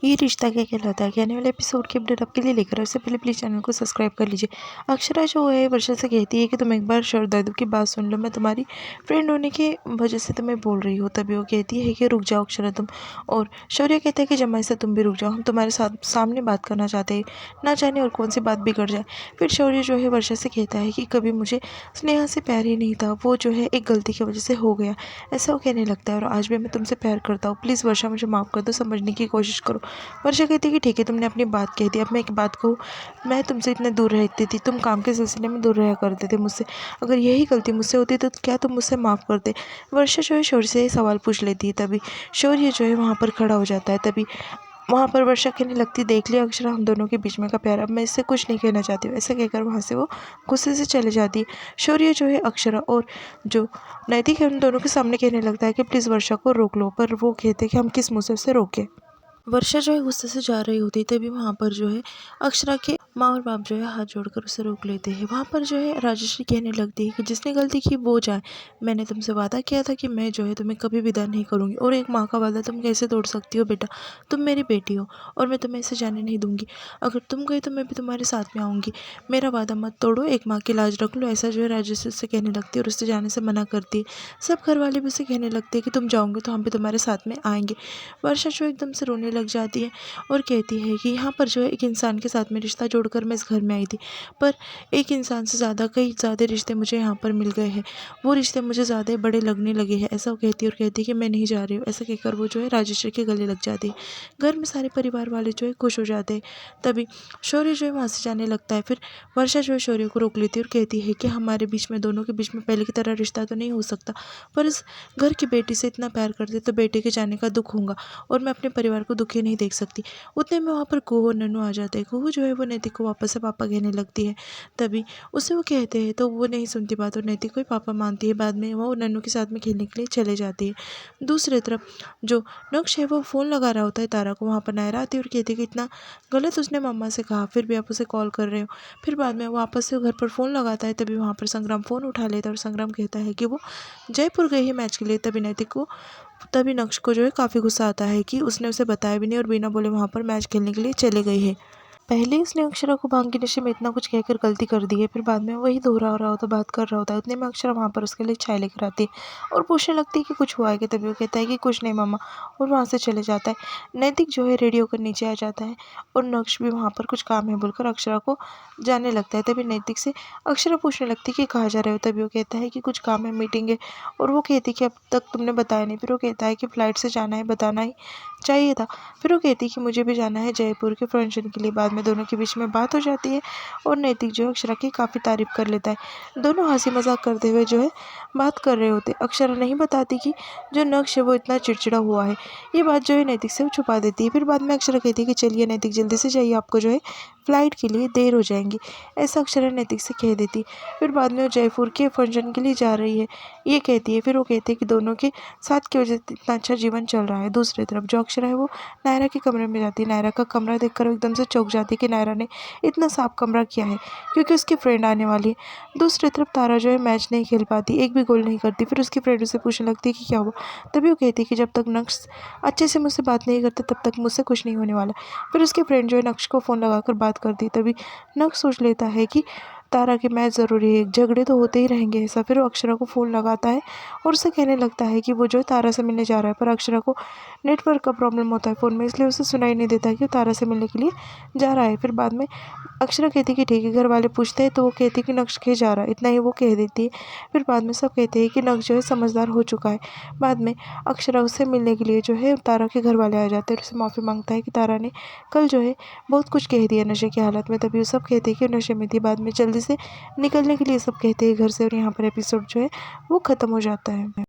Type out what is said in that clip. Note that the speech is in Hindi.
ये रिश्ता क्या कहलाता है कि आने वाले एपिसोड की अपडेट आपके लिए लेकर उससे पहले प्लीज़ चैनल को सब्सक्राइब कर लीजिए। अक्षरा जो है वर्षा से कहती है कि तुम एक बार शरद की बात सुन लो, मैं तुम्हारी फ्रेंड होने की वजह से तुम्हें बोल रही हूँ। तभी वो कहती है कि रुक जाओ अक्षरा तुम, और शौर्य कहता है कि जमाई से तुम भी रुक जाओ, हम तुम्हारे साथ सामने बात करना चाहते हैं, ना जाने और कौन सी बात बिगड़ जाए। फिर शौर्य जो है वर्षा से कहता है कि कभी मुझे स्नेहा से प्यार ही नहीं था, वो जो है एक गलती की वजह से हो गया, ऐसा वो कहने लगता है। और आज भी मैं तुमसे प्यार करता हूँ, प्लीज़ वर्षा मुझे माफ़ कर दो, समझने की कोशिश करो। वर्षा कहती है कि ठीक है, तुमने अपनी बात कह दी। अब मैं एक बात कहूँ, मैं तुमसे इतने दूर रहती थी, तुम काम के सिलसिले में दूर रहा करते थे मुझसे। अगर यही गलती मुझसे होती तो क्या तुम मुझसे माफ़ करते? वर्षा जो है शौर्य से सवाल पूछ लेती है। तभी शौर्य जो है वहाँ पर खड़ा हो जाता है। तभी वहाँ पर वर्षा कहने लगती, देख लिया अक्षरा, हम दोनों के बीच में का प्यार, अब मैं इससे कुछ नहीं कहना चाहती हूँ। ऐसा कहकर वहाँ से वो गुस्से से चले जाती है। शौर्य जो है अक्षरा और जो नैतिक है उन दोनों के सामने कहने लगता है कि प्लीज़ वर्षा को रोक लो, पर वो कहते हैं कि हम किस मुँह से उसे रोकें। वर्षा जो है गुस्से से जा रही होती है। तभी वहाँ पर जो है अक्षरा के माँ और बाप जो है हाथ जोड़कर उसे रोक लेते हैं। वहाँ पर जो है राजश्री कहने लगती है कि जिसने गलती की वो जाए, मैंने तुमसे वादा किया था कि मैं जो है तुम्हें कभी विदा नहीं करूँगी, और एक माँ का वादा तुम कैसे तोड़ सकती हो बेटा? तुम मेरी बेटी हो और मैं तुम्हें ऐसे जाने नहीं दूंगी। अगर तुम गई तो मैं भी तुम्हारे साथ में आऊँगी। मेरा वादा मत तोड़ो, एक माँ की लाज रख लो। ऐसा जो है राजश्री से कहने लगती है और उससे जाने से मना करती है। सब घर वाले भी उसे कहने लगते हैं कि तुम जाओगे तो हम भी तुम्हारे साथ में आएंगे। वर्षा जो एकदम से रोने लग जाती है और कहती है कि यहाँ पर जो है एक इंसान के साथ में रिश्ता जोड़कर मैं इस घर में आई थी, पर एक इंसान से ज़्यादा कई ज़्यादा रिश्ते मुझे यहाँ पर मिल गए हैं, वो रिश्ते मुझे ज़्यादा बड़े लगने लगे हैं। ऐसा वो कहती है और कहती है कि मैं नहीं जा रही हूँ। ऐसा कहकर वो जो है राजेश्वरी के गले लग जाती है। घर में सारे परिवार वाले जो है खुश हो जाते हैं। तभी शौर्य जो है वहाँ से जाने लगता है। फिर वर्षा जो है शौर्य को रोक लेती है और कहती है कि हमारे बीच में, दोनों के बीच में पहले की तरह रिश्ता तो नहीं हो सकता, पर इस घर की बेटी से इतना प्यार करते तो बेटे के जाने का दुख होगा, और मैं अपने परिवार को दुखी नहीं देख सकती। उतने में वहाँ पर कुहू और नन्नू आ जाते हैं। कुहू जो है वो नैतिक को वापस से पापा कहने लगती है। तभी उसे वो कहते हैं तो वो नहीं सुनती बात और नैतिक को ही पापा मानती है। बाद में वो नन्नू के साथ में खेलने के लिए चले जाती है। दूसरी तरफ जो नक्श है वो फ़ोन लगा रहा होता है तारा को। वहाँ पर नायरा आती है और कहती है कि इतना गलत उसने मम्मा से कहा, फिर भी आप उसे कॉल कर रहे हो। फिर बाद में वापस से घर पर फ़ोन लगाता है। तभी वहाँ पर संग्राम फ़ोन उठा लेता है और संग्राम कहता है कि वो जयपुर गए हैं मैच के लिए। तभी नक्श को जो है काफ़ी गुस्सा आता है कि उसने उसे बताया भी नहीं और बिना बोले वहाँ पर मैच खेलने के लिए चले गए हैं। पहले ही उसने अक्षरा को भांग के नशे में इतना कुछ कहकर गलती कर दी है, फिर बाद में वही दोहरा रहा होता, बात कर रहा होता है। उतने में अक्षरा वहाँ पर उसके लिए चाय लेकर आती है और पूछने लगती है कि कुछ हुआ है कि? तभी वो कहता है कि कुछ नहीं मम्मा, और वहाँ से चले जाता है। नैतिक जो है रेडियो कर नीचे आ जाता है और नक्श भी वहाँ पर कुछ काम है बोलकर अक्षरा को जाने लगता है। तभी नैतिक से अक्षरा पूछने लगती है कि कहाँ जा रहे हो? तभी वो कहता है कि कुछ काम है, मीटिंग है, और वो कहती है कि अब तक तुमने बताया नहीं। फिर वो कहता है कि फ्लाइट से जाना है, बताना ही चाहिए था। फिर वो कहती है कि मुझे भी जाना है जयपुर के फंक्शन के लिए। बाद में दोनों के बीच में बात हो जाती है और नैतिक जो है अक्षरा की काफ़ी तारीफ कर लेता है। दोनों हंसी मजाक करते हुए जो है बात कर रहे होते। अक्षरा नहीं बताती कि जो नक्श है वो इतना चिड़चिड़ा हुआ है। ये बात जो है नैतिक से वो छुपा देती है। फिर बाद में अक्षरा कहती है कि चलिए नैतिक जल्दी से जाइए, आपको जो है फ्लाइट के लिए देर हो जाएंगी। ऐसा अक्षरा नैतिक से कह देती। फिर बाद में वो जयपुर के फंक्शन के लिए जा रही है ये कहती है। फिर वो कहते हैं कि दोनों के साथ की वजह से इतना अच्छा जीवन चल रहा है। दूसरी तरफ जो अक्षरा है वो नायरा के कमरे में जाती है। नायरा का कमरा देखकर वो एकदम से चौंक जाती है कि नायरा ने इतना साफ कमरा किया है, क्योंकि उसकी फ्रेंड आने वाली है। दूसरी तरफ तारा जो है मैच नहीं खेल पाती, एक भी गोल नहीं करती। फिर उसकी फ्रेंड उसे पूछने लगती है कि क्या हुआ? तभी वो कहती है कि जब तक नक्श अच्छे से मुझसे बात नहीं करते तब तक मुझसे कुछ नहीं होने वाला। फिर उसकी फ्रेंड जो है नक्श को फ़ोन लगाकर बात करती। तभी नक्श सोच लेता है कि तारा की मैच ज़रूरी है, झगड़े तो होते ही रहेंगे ऐसा। फिर वो अक्षरा को फ़ोन लगाता है और उसे कहने लगता है कि वो जो है तारा से मिलने जा रहा है, पर अक्षरा को नेटवर्क का प्रॉब्लम होता है फ़ोन में, इसलिए उसे सुनाई नहीं देता कि वो तारा से मिलने के लिए जा रहा है। फिर बाद में अक्षरा कहती है कि ठीक है। घर वाले पूछते हैं तो वो कहती है कि नक्श कहीं जा रहा है, इतना ही वो कह देती है। फिर बाद में सब कहते हैं कि नक्श जो है समझदार हो चुका है। बाद में अक्षरा उससे मिलने के लिए जो है तारा के घर वाले आ जाते हैं और उससे माफ़ी मांगता है कि तारा ने कल जो है बहुत कुछ कह दिया नशे की हालत में। तभी वो सब कहते हैं कि वो नशे में थी। बाद में जल्दी से निकलने के लिए सब कहते हैं घर से, और यहाँ पर एपिसोड जो है वो ख़त्म हो जाता है।